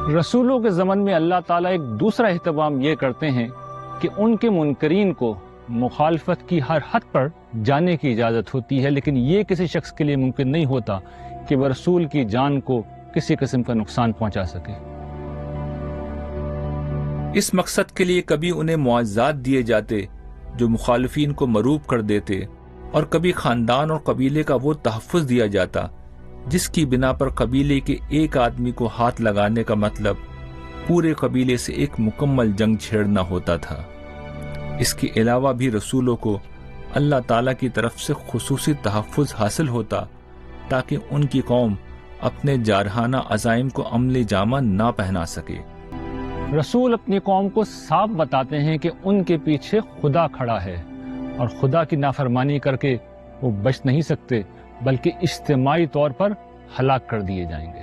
रसूलों के ज़मन में अल्लाह ताला एक दूसरा एहतमाम ये करते हैं कि उनके मुनकरीन को मुखालफत की हर हद पर जाने की इजाज़त होती है, लेकिन ये किसी शख्स के लिए मुमकिन नहीं होता कि वह रसूल की जान को किसी किस्म का नुकसान पहुंचा सके। इस मकसद के लिए कभी उन्हें मुआवज़ात दिए जाते जो मुखालिफिन को मरूब कर देते, और कभी खानदान और कबीले का वो तहफ़्फ़ुज़ दिया जाता जिसकी बिना पर कबीले के एक आदमी को हाथ लगाने का मतलब पूरे कबीले से एक मुकम्मल जंग छेड़ना होता था। इसके अलावा भी रसूलों को अल्लाह ताला की तरफ से खुसूसी तहफ़्फ़ुज़ हासिल होता ताकि उनकी कौम अपने जारहाना अज़ाइम को अमली जामा ना पहना सके। रसूल अपनी कौम को साफ बताते हैं कि उनके पीछे खुदा खड़ा है और खुदा की नाफरमानी करके वो बच नहीं सकते, बल्कि इज्तिमाई तौर पर हलाक कर दिए जाएंगे।